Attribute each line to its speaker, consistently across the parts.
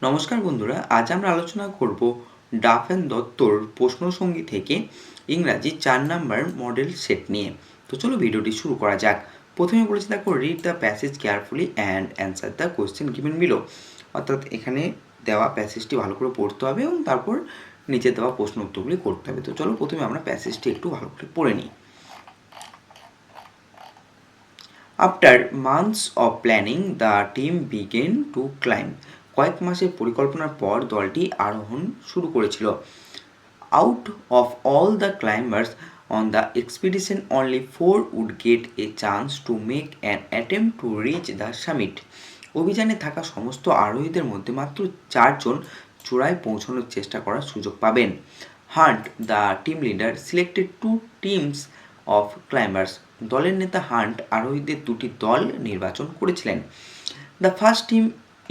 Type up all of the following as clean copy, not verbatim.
Speaker 1: নমস্কার বন্ধুরা, আজ আমরা আলোচনা করব ডাফেন দত্তর প্রশ্নসঙ্গী থেকে ইংরাজি 4 নাম্বার মডেল সেট নিয়ে। তো চলো ভিডিওটি শুরু করা যাক। প্রথমে বলেছি দেখো, read the passage carefully and answer the question given below. অর্থাৎ এখানে দেওয়া প্যাসেজটি ভালো করে পড়তে হবে এবং তারপর নিচে দেওয়া প্রশ্ন উত্তরগুলি করতে হবে। তো চলো প্রথমে আমরা প্যাসেজটি একটু ভালো করে পড়ে নিই। After months of planning, the team began to climb. কয়েক মাসের পরিকল্পনার পর দলটি আরোহণ শুরু করেছিল। Out of all the climbers on the expedition, only 4 would get a chance to make an attempt to reach the summit. অভিযানে থাকা সমস্ত আরোহীদের মধ্যে মাত্র 4 জন চূড়ায় পৌঁছানোর চেষ্টা করার সুযোগ পাবেন। Hunt, the team leader, selected 2 teams of climbers. দলের নেতা হান্ট আরোহীদের 2টি দল নির্বাচন করেছিলেন। The first team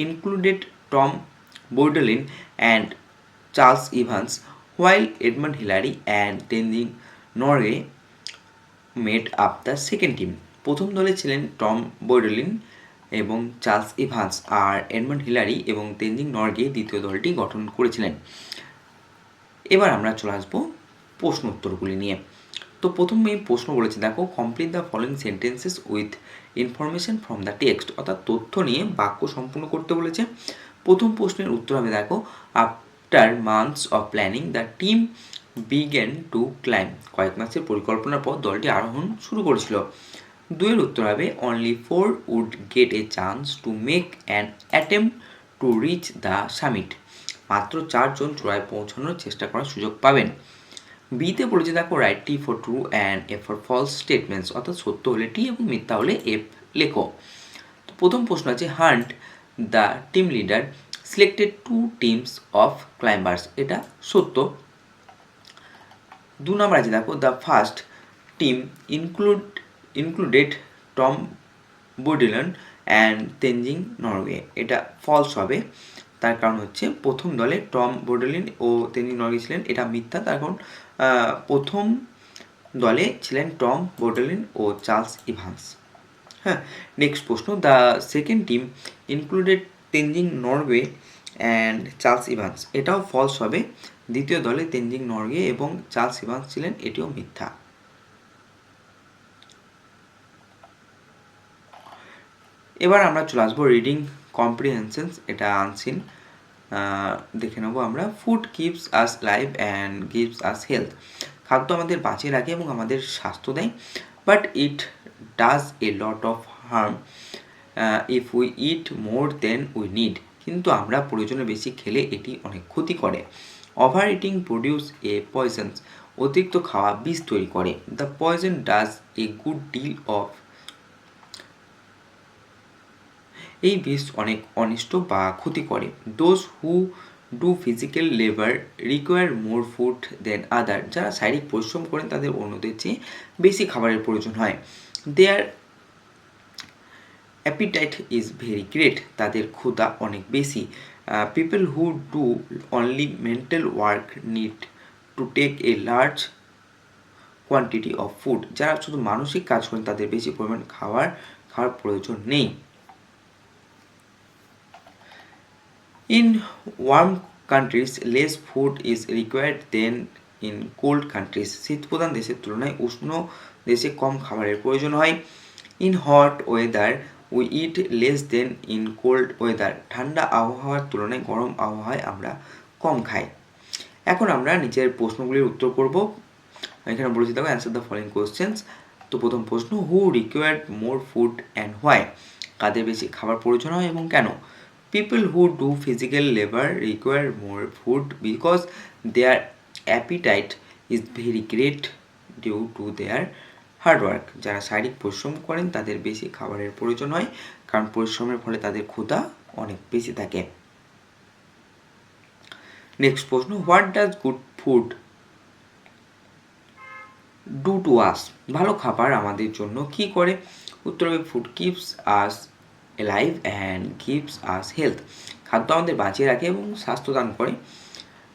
Speaker 1: included Tom Bourdillon and Charles Evans, while Edmund Hillary and Tenzing Norgay made up the second team. প্রথম দলে ছিলেন টম বোর্ডেলিন এবং চার্লস ইভান্স, আর এডমন্ড হিলারি এবং তেনজিং নরগে দ্বিতীয় দলটি গঠন করেছিলেন। এবার আমরা চলে আসবো প্রশ্ন উত্তরগুলি নিয়ে। তো প্রথমে প্রশ্ন বলেছে দেখো, complete the following sentences with information from the text, অর্থাৎ তথ্য নিয়ে বাক্য সম্পূর্ণ করতে বলেছে। প্রথম প্রশ্নের উত্তর হবে দেখো, after months of planning the team began to climb. কয়েক মাসের পরিকল্পনার পর দলটি আরোহণ শুরু করেছিল। দুয়ের উত্তর হবে, only 4 would get a chance to make an attempt to reach the summit. মাত্র 4 জন চূড়ায় পৌঁছানোর চেষ্টা করার সুযোগ পাবেন। বিতে বলেছে দেখো, right T for true and F for false statements, অর্থাৎ সত্য হলে টি এবং মিথ্যা হলে এফ লেখো। তো প্রথম প্রশ্ন আছে, Hunt the team leader selected 2 teams of climbers, এটা সত্য। 2 নম্বর আছে দেখো, the first team included Tom Bourdillon and Tenzing Norgay, এটা ফলস হবে। তার কারণ হচ্ছে প্রথম দলে টম বোর্ডেলিন ও তেনজিং নরওয়ে ছিলেন, এটা মিথ্যা। তার কারণ প্রথম দলে ছিলেন টম বোর্ডেলিন ও চার্লস ইভান্স। হ্যাঁ, নেক্সট প্রশ্ন, the second team included Tenzing Norgay and Charles Evans, এটাও ফলস হবে। দ্বিতীয় দলে তেনজিং নরওয়ে এবং চার্লস ইভান্স ছিলেন, এটিও মিথ্যা। এবার আমরা চলে আসবো রিডিং কম্প্রিহেনশনস, এটা আনসিন দেখে নেবো আমরা। Food keeps us live and gives us health, খাদ্য আমাদের বাঁচিয়ে রাখে এবং আমাদের স্বাস্থ্য দেয়, but it does a lot of harm if we eat more than we need, কিন্তু আমরা প্রয়োজনের বেশি খেলে এটি অনেক ক্ষতি করে। Over eating produce a poisons, অতিরিক্ত খাওয়া বিষ তৈরি করে। The poison does a good deal of, এই বিষ অনেক অনিষ্ট বা ক্ষতি করে। Those who do physical labour require more food than other, যারা শারীরিক পরিশ্রম করেন তাদের অন্যদের চেয়ে বেশি খাবারের প্রয়োজন হয়। Their appetite is very great, তাদের ক্ষুধা অনেক বেশি। People who do only mental work need to take a large quantity of food, যারা শুধু মানসিক কাজ করেন তাদের বেশি পরিমাণ খাওয়ার প্রয়োজন নেই। In warm countries, less food is required than in cold countries. শীতপ্রধান দেশের তুলনায় উষ্ণ দেশে কম খাবারের প্রয়োজন হয়। In hot weather, we eat less than in cold weather. ঠান্ডা আবহাওয়ার তুলনায় গরম আবহাওয়ায় আমরা কম খাই। এখন আমরা নিচের প্রশ্নগুলির উত্তর করব। এখানে বলেছি দেখো, অ্যান্সার দ্য ফলোইং কোয়েশ্চেন্স। তো প্রথম প্রশ্ন, who required more food and why, কাদের বেশি খাবার প্রয়োজন হয় এবং কেন? People who do physical labor require more food because their appetite is very great due to their hard work. যারা শারীরিক পরিশ্রম করেন তাদের বেশি খাবারের প্রয়োজন হয়, কারণ পরিশ্রমের ফলে তাদের ক্ষুধা অনেক বেশি থাকে। নেক্সট প্রশ্ন, what does good food do to us, ভালো খাবার আমাদের জন্য কি করে? উত্তর হবে, food keeps us alive and gives us health, খাদ্য আমাদের বাঁচিয়ে রাখে এবং স্বাস্থ্য দান করে।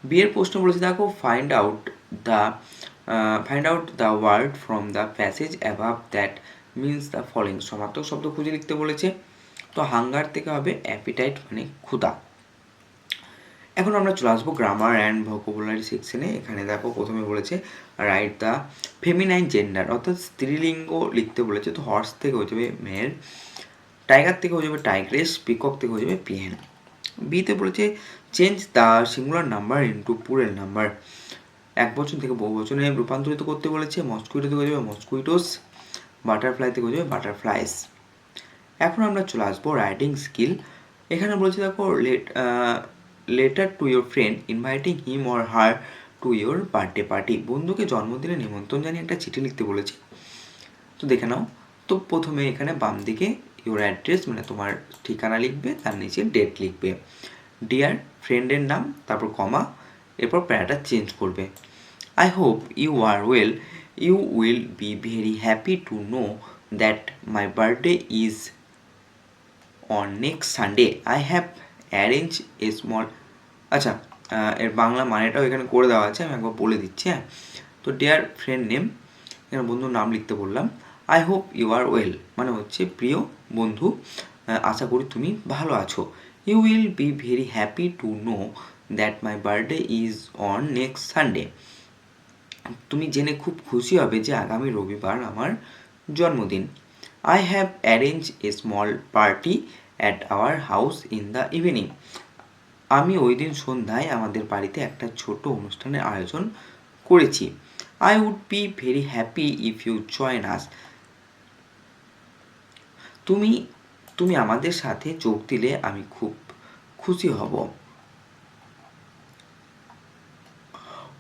Speaker 1: বিয়ের প্রশ্ন বলেছে দেখো, find out the word from the passage above that means the following, সমার্থক শব্দ খুঁজে লিখতে বলেছে। তো হাঙ্গার থেকে হবে অ্যাপিটাইট মানে ক্ষুধা। এখন আমরা চলে আসবো গ্রামার অ্যান্ড ভোকাবুলারি সেকশনে। এখানে দেখো প্রথমে বলেছে রাইট দ্য ফেমিনাইন জেন্ডার, অর্থাৎ স্ত্রীলিঙ্গ লিখতে বলেছে। তো হর্স থেকে হয়ে যাবে মেয়ের, টাইগার থেকে হয়ে যাবে টাইগ্রেস, পিকক থেকে হয়ে যাবে পিহেন। বিতে বলেছে change the singular number into plural number, এক বচন থেকে বহু বচনে রূপান্তরিত করতে বলেছে। মস্কুইটো থেকে হয়ে যাবে মস্কুইটোস, বাটারফ্লাই থেকে হয়ে যাবে বাটারফ্লাইস। এখন আমরা চলে আসবো রাইটিং স্কিল। এখানে বলেছে দেখো letter to your friend inviting him or her to your birthday party, বন্ধুকে জন্মদিনে নিমন্ত্রণ জানিয়ে একটা চিঠি লিখতে বলেছে। তো দেখে নাও। তো প্রথমে এখানে বাম দিকে ইয়োর অ্যাড্রেস মানে তোমার ঠিকানা লিখবে, তার নিচে ডেট লিখবে, ডিয়ার ফ্রেন্ডের নাম, তারপর কমা, এরপর প্যারাটা চেঞ্জ করবে। I hope you are well. You will be very happy to know that my birthday is on next Sunday. I have arranged a small আচ্ছা, এর বাংলা মানেটাও এখানে করে দেওয়া আছে, আমি একবার বলে দিচ্ছি। হ্যাঁ, তো ডিয়ার ফ্রেন্ড নেম, এখানে বন্ধুর নাম লিখতে বললাম। I hope you are well মানে হচ্ছে প্রিয় বন্ধু, আশা করি তুমি ভালো আছো। You will be very happy to know that my birthday is on next Sunday, তুমি জেনে খুব খুশি হবে যে আগামী রবিবার আমার জন্মদিন। I have arrange a small party at our house in the evening, আমি ওই দিন সন্ধ্যায় আমাদের বাড়িতে একটা ছোট অনুষ্ঠানের আয়োজন করেছি। I would be very happy if you join us, তুমি তুমি আমাদের সাথে যোগ দিলে আমি খুব খুশি হব।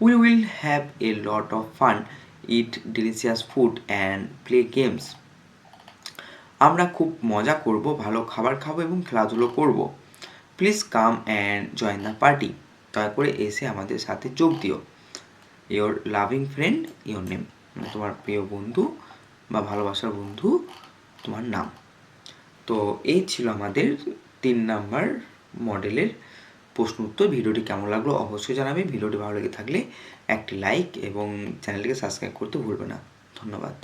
Speaker 1: We will have a lot of fun, eat delicious food and play games. আমরা খুব মজা করব, ভালো খাবার খাবো এবং খেলাধুলো করব। Please come and join the party, দয়া করে এসে আমাদের সাথে যোগ দিও। Your loving friend your name, মানে তোমার প্রিয় বন্ধু বা ভালোবাসার বন্ধু তোমার নাম। তো এই ছিল আমাদের 3 নাম্বার মডেলের প্রশ্ন উত্তর। ভিডিওটি কেমন লাগলো অবশ্যই জানাবে। ভিডিওটি ভালো লেগে থাকলে একটি লাইক এবং চ্যানেলটিকে সাবস্ক্রাইব করতে ভুলবে না। ধন্যবাদ।